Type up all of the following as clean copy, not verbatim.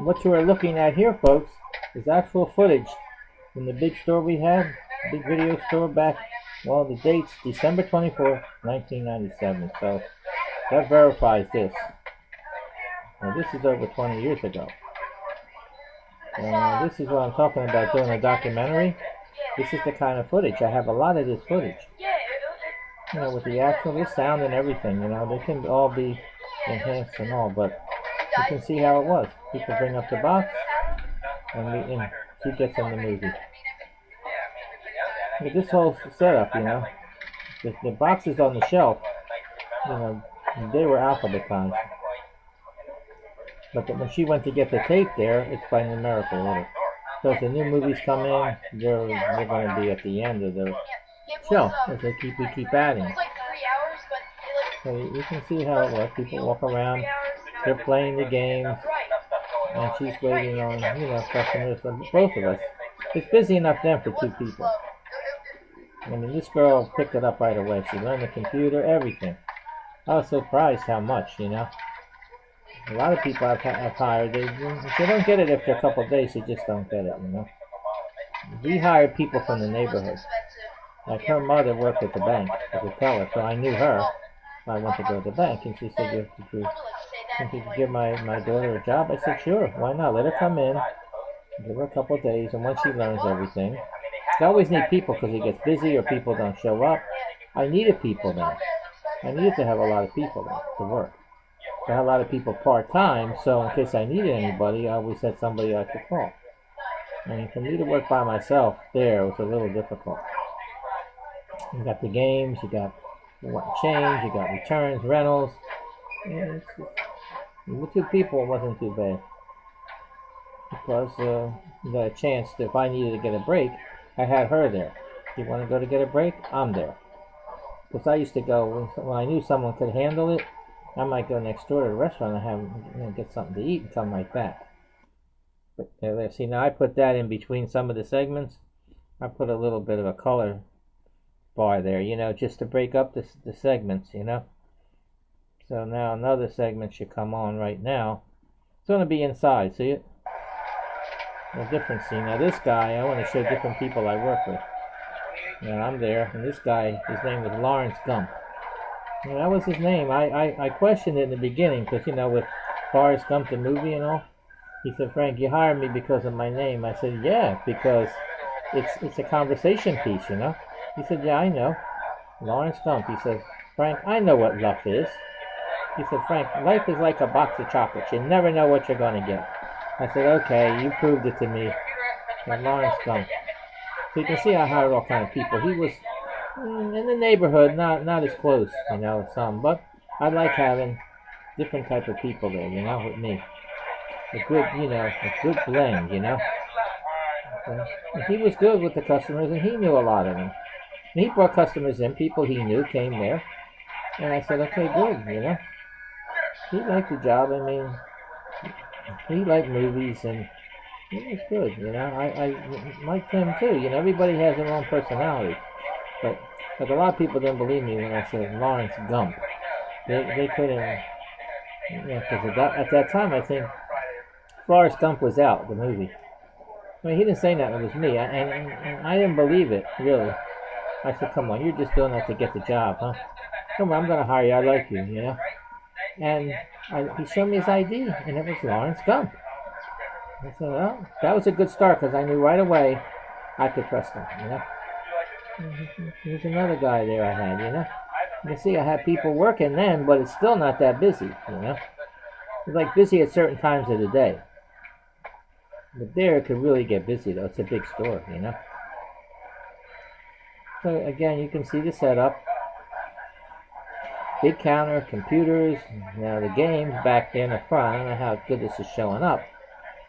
what you are looking at here, folks, is actual footage from the big store we had, big video store back, well, the date's December 24th, 1997, so that verifies this. Now, this is over 20 years ago. This is what I'm talking about doing a documentary. This is the kind of footage. I have a lot of this footage. You know, with the actual sound and everything, you know, they can all be enhanced and all, but you can see how it was. People bring up the box, and she gets in the movie. But this whole setup, you know, the boxes on the shelf, you know, they were alphabetized. But when she went to get the tape there, it's by numerical order. So if the new movies come in, they're going to be at the end of the shelf as we keep adding. So you can see how it works. People walk around, they're playing the games, and she's waiting on, you know, customers, both of us. It's busy enough then for two people. I mean, this girl picked it up right away. She learned the computer, everything. I was surprised how much, you know. A lot of people I've hired, they don't get it after a couple of days, they just don't get it, you know. We hired people from the neighborhood. Like her mother worked at the bank as a teller, so I knew her. I went to go to the bank, and she said, you could give my daughter a job? I said, sure, why not? Let her come in, give her a couple of days, and once she learns everything. I always need people because it gets busy or people don't show up. I needed people then. I needed to have a lot of people then to work. I had a lot of people part-time, so in case I needed anybody, I always had somebody I could call. And for me to work by myself there was a little difficult. You got the games, you got change, you got returns, rentals. Yeah, with two people, it wasn't too bad. Because you got a chance to, if I needed to get a break, I had her there. You want to go to get a break? I'm there. Because I used to go, when I knew someone could handle it, I might go next door to the restaurant and have, you know, get something to eat and come right back. But see, now I put that in between some of the segments. I put a little bit of a color bar there, you know, just to break up the segments, you know. So now another segment should come on right now. It's going to be inside, see it? A different scene. Now this guy, I want to show different people I work with. Now I'm there, and this guy, his name was Lawrence Gump. And that was his name. I questioned it in the beginning because, you know, with Forrest Gump the movie and all. He said, Frank, you hired me because of my name. I said, yeah, because it's a conversation piece, you know. He said, yeah, I know. Lawrence Gump. He said, Frank, I know what luck is. He said, Frank, life is like a box of chocolates. You never know what you're going to get. I said, okay, you proved it to me. And Lawrence Gump. So you can see I hired all kinds of people. He was in the neighborhood, not as close, you know, as some, but I like having different type of people there, you know, with me. A good, you know, a good blend, you know. And he was good with the customers, and he knew a lot of them. And he brought customers in, people he knew came there, and I said, okay, good, you know. He liked the job. I mean, he liked movies, and it was good, you know. I liked him too, you know. Everybody has their own personality. But a lot of people didn't believe me when I said Lawrence Gump. They couldn't, you know, because at that time I think Forrest Gump was out, the movie. I mean, he didn't say that, it was me, and I didn't believe it, really. I said, come on, you're just doing that to get the job, huh? Come on, I'm going to hire you, I like you, you know. And he showed me his ID, and it was Lawrence Gump. I said, well, that was a good start, because I knew right away I could trust him, you know. There's another guy there I had, you know. You can see I had people working then, but it's still not that busy, you know. It's like busy at certain times of the day. But there it could really get busy, though. It's a big store, you know. So again, you can see the setup. Big counter, computers. Now the games back there in the front. I don't know how good this is showing up.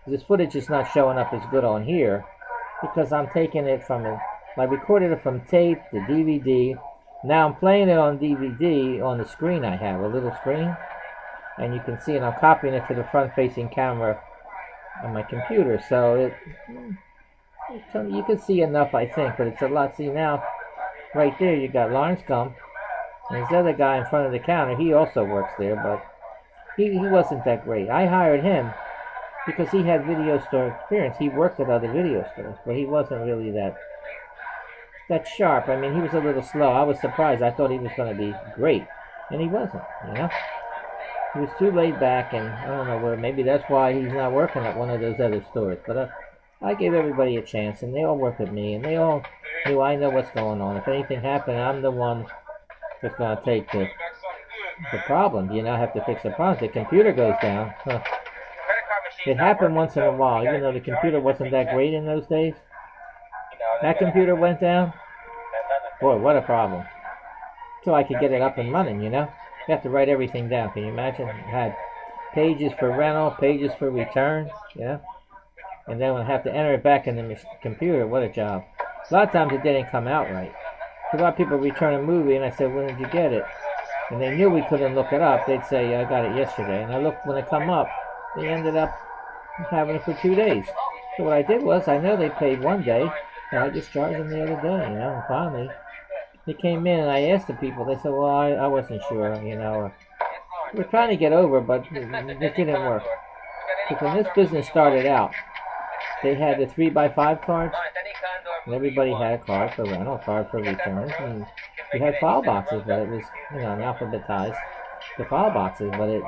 This footage is not showing up as good on here because I'm taking it from I recorded it from tape to DVD. Now I'm playing it on DVD on the screen I have, a little screen. And you can see it, I'm copying it to the front-facing camera on my computer. So you can see enough, I think, but it's a lot. See now, right there you got Lawrence Gump. And this other guy in front of the counter, he also works there, but he wasn't that great. I hired him because he had video store experience. He worked at other video stores, but he wasn't really that sharp. I mean, he was a little slow. I was surprised. I thought he was going to be great, and he wasn't. He was too laid back, and I don't know where. Maybe that's why he's not working at one of those other stores. But I gave everybody a chance, and they all worked with me, and they all knew I know what's going on. If anything happened, I'm the one that's going to take the problem. I have to fix the problem. The computer goes down. It happened once in a while, even though the computer wasn't that great in those days. That computer went down. Boy, what a problem. So I could get it up and running, You have to write everything down. Can you imagine? It had pages for rental, pages for return, And then I have to enter it back in the computer. What a job. A lot of times it didn't come out right. A lot of people return a movie, and I said, when did you get it? And they knew we couldn't look it up. They'd say, I got it yesterday. And I looked, when it come up, they ended up having it for 2 days. So what I did was, I know they paid one day, and I just charged them the other day, And finally, they came in, and I asked the people. They said, well, I wasn't sure, We're trying to get over, but it didn't work. Because when this business started out, they had the 3x5 cards, and everybody had a card for rental, a card for returns, and we had file boxes, but it was, alphabetized, the file boxes, but it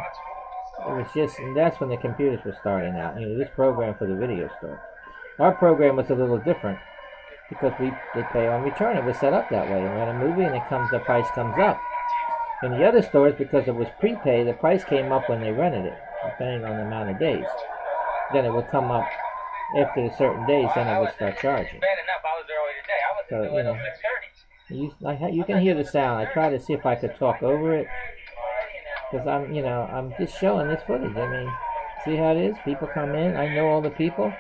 was just, and that's when the computers were starting out, this program for the video store. Our program was a little different, because they pay on return. It was set up that way. You rent a movie, and the price comes up. In the other stores, because it was prepaid, the price came up when they rented it, depending on the amount of days. Then it would come up after a certain days, then I would start charging. So, you can hear the sound. I try to see if I could talk over it, because I'm just showing this footage. I mean, see how it is? People come in. I know all the people.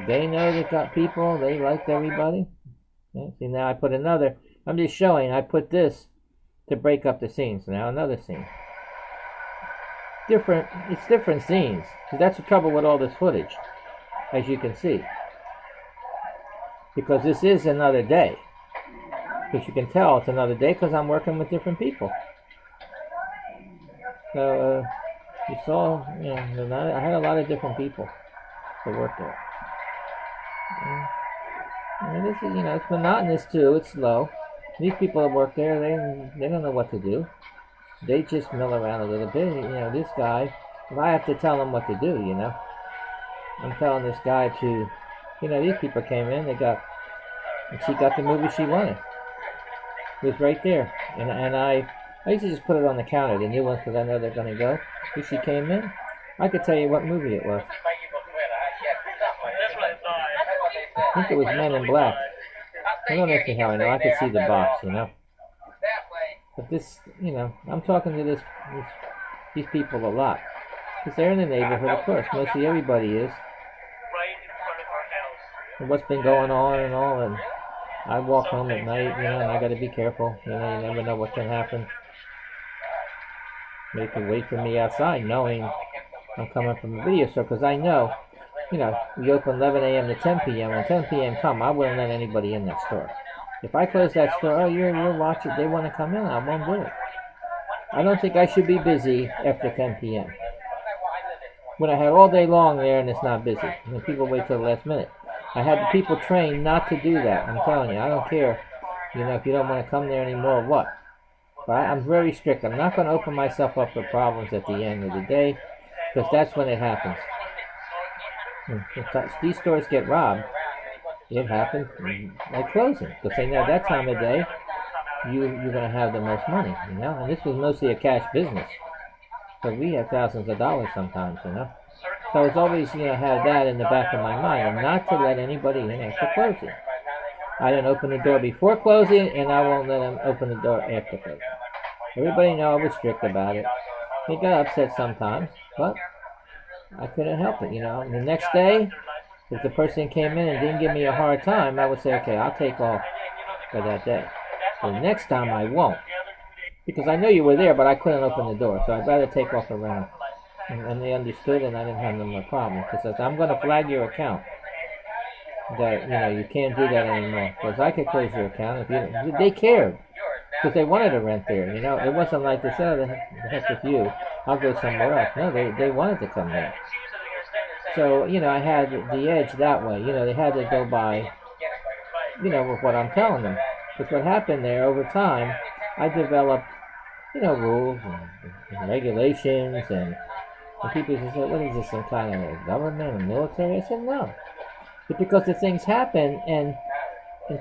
They know they got people. They liked everybody. See, now I put another. I'm just showing. I put this to break up the scenes. Now another scene. It's different scenes. So that's the trouble with all this footage, as you can see. Because this is another day. Because you can tell it's another day because I'm working with different people. So, you saw, I had a lot of different people to work there. And this is, it's monotonous too. It's slow. These people that work there, they don't know what to do. They just mill around a little bit. This guy, if I have to tell him what to do, I'm telling this guy to, these people came in, and she got the movie she wanted. It was right there. And I used to just put it on the counter, the new ones, because I know they're going to go. If she came in, I could tell you what movie it was. I think it was Men in Black. I don't ask me how I know. I could see the box, But this, I'm talking to these people a lot. Because they're in the neighborhood, of course. Mostly everybody is. And what's been going on and all. And I walk home at night, and I got to be careful. You never know what can happen. They could wait for me outside, knowing I'm coming from the video store. Because I know, we open 11 a.m. to 10 p.m. When 10 p.m. come, I wouldn't let anybody in that store. If I close that store, you'll watch it. They want to come in, I won't do it. I don't think I should be busy after 10 p.m. When I had all day long there and it's not busy. And people wait till the last minute. I had the people trained not to do that. I'm telling you, I don't care, if you don't want to come there anymore, what. But I'm very strict. I'm not going to open myself up for problems at the end of the day, because that's when it happens. If these stores get robbed, it happens like closing, because they know that time of day you're going to have the most money, And this was mostly a cash business, so we had thousands of dollars sometimes, So I was always, had that in the back of my mind, and not to let anybody in after closing. I didn't open the door before closing, and I won't let them open the door after closing. Everybody know I was strict about it. They got upset sometimes, but I couldn't help it, And the next day, if the person came in and didn't give me a hard time, I would say, okay, I'll take off for that day. The next time I won't. Because I know you were there, but I couldn't open the door, so I'd rather take off around. And they understood, and I didn't have no problem. Because I'm going to flag your account. That, you can't do that anymore. Because I could close your account if you... They cared. Because they wanted to rent there, It wasn't like they said, oh, the heck with you. I'll go somewhere else. No, they wanted to come there. So, I had the edge that way. They had to go by, with what I'm telling them. Because what happened there over time, I developed, rules and regulations, and people just said, what is this, some kind of government or military? I said, no. It's because the things happen, and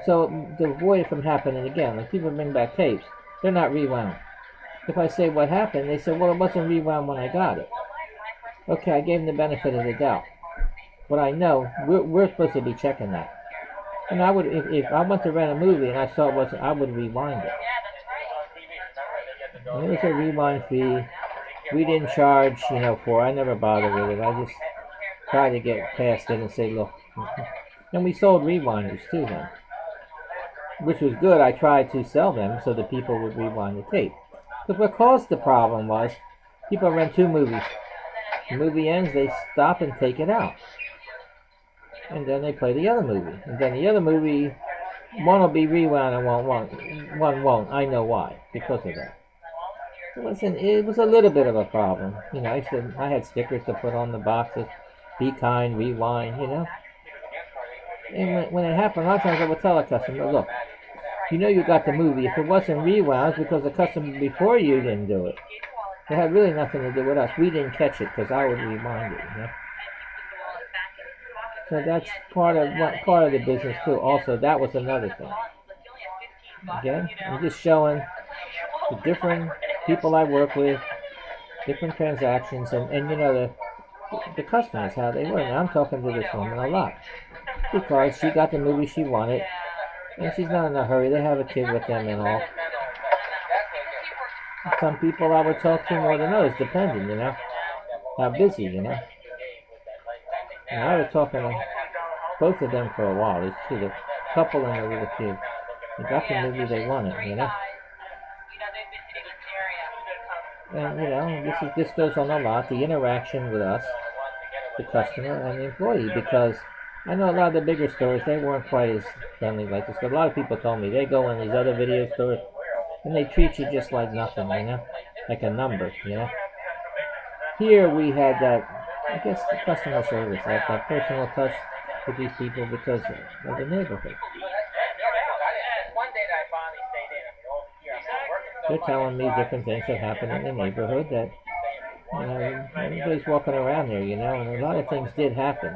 so to avoid it from happening again, like people bring back tapes, they're not rewound. If I say what happened, they say, well, it wasn't rewound when I got it. Okay, I gave them the benefit of the doubt. But I know we're supposed to be checking that. And I would, if I went to rent a movie and I saw it wasn't, I would rewind it. And it was a rewind fee. We didn't charge, for. I never bothered with it. I just tried to get past it and say, look. And we sold rewinders too then, which was good. I tried to sell them so that people would rewind the tape. But what caused the problem was people rent 2 movies. The movie ends, they stop and take it out. And then they play the other movie. And then the other movie, one will be rewound and one won't. I know why, because of that. It was a little bit of a problem. I had stickers to put on the boxes. Be kind, rewind, And when it happened, a lot of times I would tell a customer, look, you got the movie. If it wasn't rewound, it's because the customer before you didn't do it. It had really nothing to do with us. We didn't catch it because I would rewind it, So that's part of the business too. Also, that was another thing. Again, I'm just showing the different people I work with, different transactions, and the customers, how they work. Now I'm talking to this woman a lot because she got the movie she wanted, and she's not in a hurry. They have a kid with them and all. Some people I would talk to more than others, depending, how busy, And I was talking to both of them for a while. These two, the couple and the little kid. They got the movie they wanted, And, this goes on a lot, the interaction with us, the customer, and the employee, because I know a lot of the bigger stores, they weren't quite as friendly like this. But a lot of people told me they go in these other video stores, and they treat you just like nothing, like a number, Here we had that, I guess, the customer service, that personal touch with these people because of the neighborhood. They're telling me different things that happen in the neighborhood that, everybody's walking around there, and a lot of things did happen.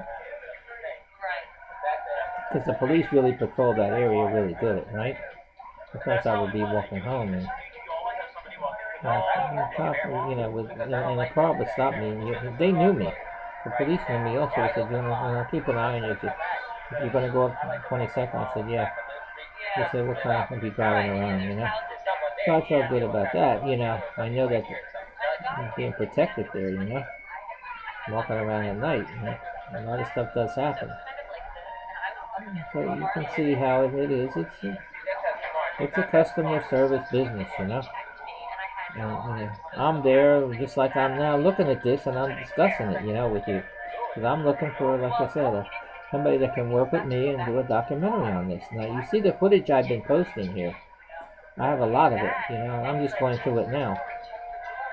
Because the police really patrol that area really good, right? Sometimes I would be walking home and the cop, and the car would stop me. And they knew me. The police knew me also. They said, keep an eye on you. If you're going to go up 22nd, I said, yeah. They said, what time will be driving around, So I felt good about that, I know that I'm being protected there, Walking around at night, A lot of stuff does happen. So you can see how it is. It's a customer service business, And, I'm there just like I'm now looking at this and I'm discussing it, with you. Because I'm looking for, like I said, somebody that can work with me and do a documentary on this. Now, you see the footage I've been posting here. I have a lot of it, I'm just going through it now.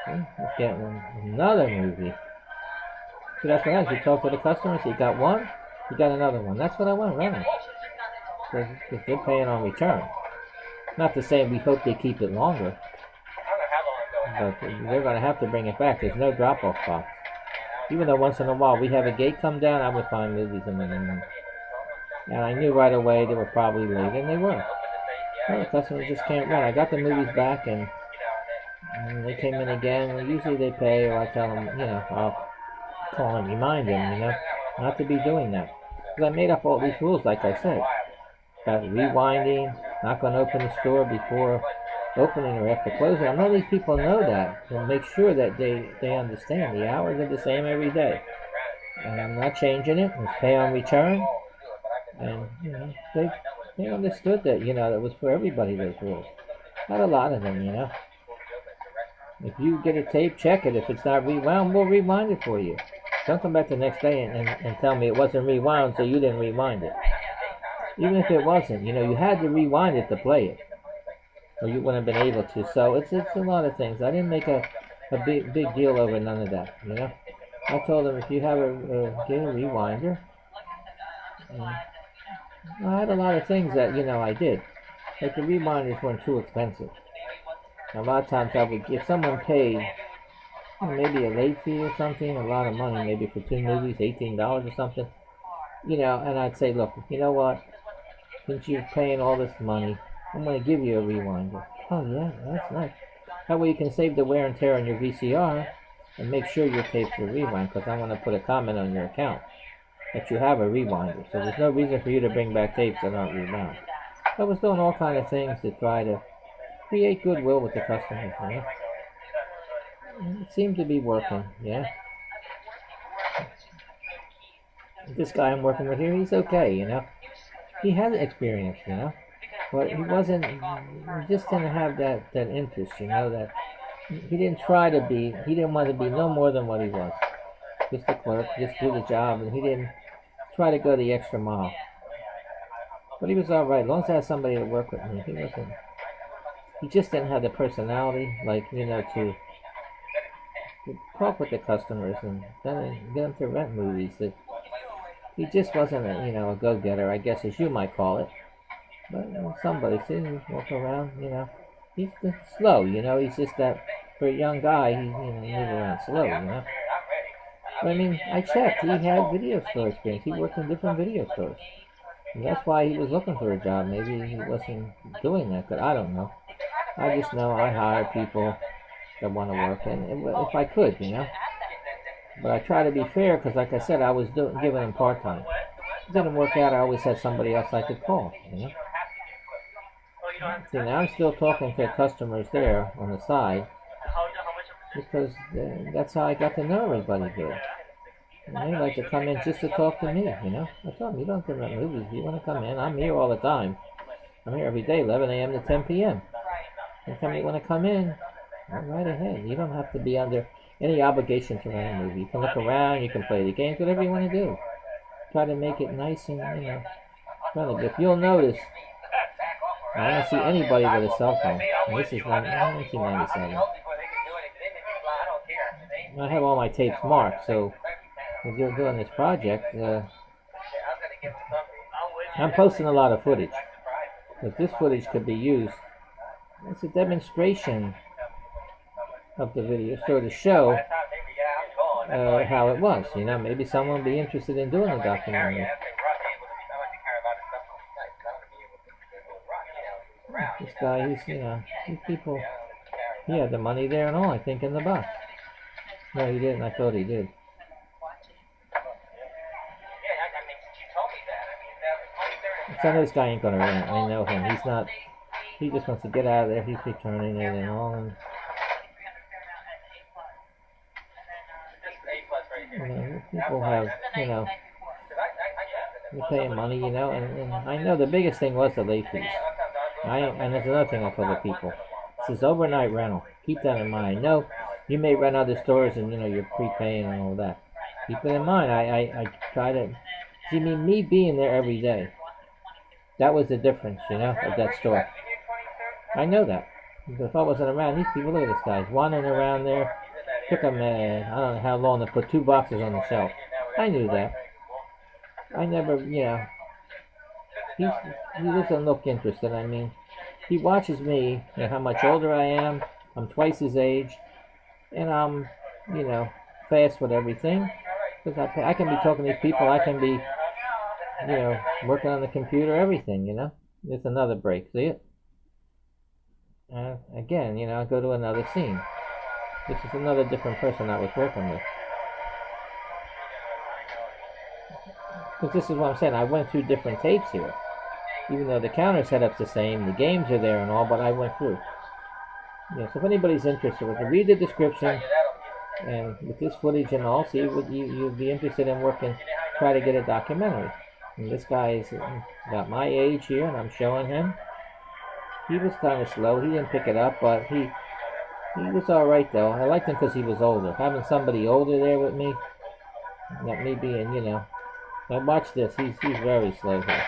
Let's get another movie. So that's what happens. You talk to the customers, you got one, you got another one. That's what I want running. Because they're paying on return. Not to say we hope they keep it longer. But they're going to have to bring it back. There's no drop-off box. Even though once in a while we have a gate come down, I would find movies in the morning. And I knew right away they were probably late, and they were. Well, the customers just can't run. I got the movies back, and they came in again. And usually they pay, or I tell them, I'll call and remind them, not to be doing that. Because I made up all these rules, like I said. About rewinding, not going to open the store before opening or after closing. I know these people know that, and make sure that they understand. The hours are the same every day. And I'm not changing it. It's pay on return. And, they understood that, that was for everybody, those rules. Not a lot of them, If you get a tape, check it. If it's not rewound, we'll rewind it for you. Don't come back the next day and tell me it wasn't rewound, so you didn't rewind it. Even if it wasn't, you had to rewind it to play it. Or you wouldn't have been able to. So it's a lot of things. I didn't make a big deal over none of that, I told him if you have get a rewinder. I had a lot of things that, I did. Like the reminders weren't too expensive. A lot of times I would, if someone paid maybe a late fee or something, a lot of money, maybe for 2 movies, $18 or something, and I'd say, look, you know what, since you're paying all this money, I'm going to give you a rewinder. Oh yeah, that's nice. That way you can save the wear and tear on your VCR and make sure your tapes are rewind, because I want to put a comment on your account that you have a rewinder. So there's no reason for you to bring back tapes that aren't rewound. I was doing all kind of things to try to create goodwill with the customers, It seemed to be working, yeah. This guy I'm working with here, he's okay, He has experience, but he wasn't, he just didn't have that interest, that he didn't try to be, he didn't want to be no more than what he was. Just a clerk, just do the job, and he didn't try to go the extra mile. But he was alright, as long as I had somebody to work with me. He just didn't have the personality, like, to talk with the customers and then get them to rent movies. He just wasn't a go-getter, I guess, as you might call it. But somebody, see, he's walking around, he's slow, he's just that, for a young guy, he, move around slow, But I mean, I checked, he had video store experience, he worked in different video stores. And that's why he was looking for a job. Maybe he wasn't doing that, but I don't know. I just know I hire people that want to work, and if I could, But I try to be fair, because like I said, I was giving him part-time. It didn't work out, I always had somebody else I could call, See, now I'm still talking to customers there on the side, because that's how I got to know everybody there. And they like to come in just to talk to me, I told them, you don't have to rent movies. If you want to come in, I'm here all the time. I'm here every day, 11 a.m. to 10 p.m. Anytime you want to come in, go right ahead. You don't have to be under any obligation to rent a movie. You can look around, you can play the games, whatever you want to do. Try to make it nice and, friendly. If you'll notice, I don't see anybody with a cell phone. And this is 1997. I have all my tapes marked, so if you're doing this project, I'm posting a lot of footage. But this footage could be used. It's a demonstration of the video, so to show how it was. Maybe someone would be interested in doing a documentary. This guy, these people, he had the money there and all, I think, in the box. No, he didn't. I thought he did. So this guy ain't gonna rent. I know him. He's not. He just wants to get out of there. He's returning it and all. And, people have, you're paying money, and I know the biggest thing was the late fees. And there's another thing I tell the people. This is overnight rental. Keep that in mind. No, you may rent other stores and, you're prepaying and all that. Keep it in mind. I try to, see, me being there every day, that was the difference, of that store. I know that. If I wasn't around, these people, look at this guy, wandering around there. Took him, I don't know how long to put 2 boxes on the shelf. I knew that. I never, he doesn't look interested. I mean, he watches me, how much older I am. I'm twice his age. And I'm, fast with everything. Because I can be talking to these people. I can be, working on the computer, everything, It's another break, see it? Again, I go to another scene. This is another different person I was working with. Because this is what I'm saying, I went through different tapes here. Even though the counter setup's the same, the games are there and all, but I went through. So if anybody's interested, read the description, and with this footage and all, see what you'd be interested in working, try to get a documentary. And this guy is about my age here, and I'm showing him. He was kind of slow, he didn't pick it up, but he was alright though. I liked him because he was older. Having somebody older there with me, not me being, Now watch this, he's very slow here.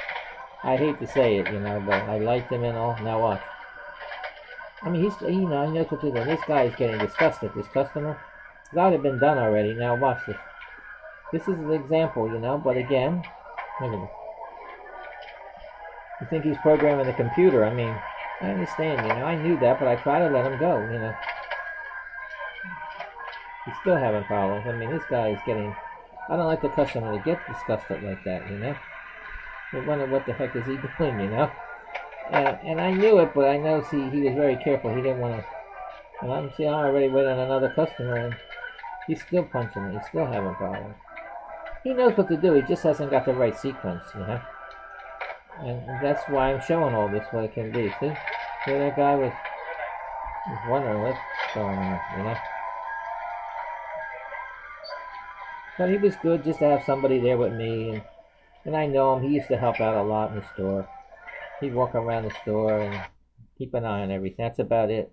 I hate to say it, but I liked him and all. Now watch. I mean, he knows what to do. This guy is getting disgusted, this customer. That would have been done already. Now watch this. This is an example, you know, but again, look at this. You think he's programming the computer. I mean, I understand, you know, I knew that, but I try to let him go, you know. He's still having problems. I mean, this guy is getting... I don't like the customer to get disgusted like that, you know. They wonder what the heck is he doing, you know. And I knew it, but I know, see, he was very careful. He didn't want to... And I'm already waiting on another customer, and he's still punching me. He's still having problems. He knows what to do. He just hasn't got the right sequence, you know. And that's why I'm showing all this, what it can be. See? Where that guy was wondering what's going on, you know. But he was good just to have somebody there with me, and I know him. He used to help out a lot in the store. He'd walk around the store and keep an eye on everything. That's about it.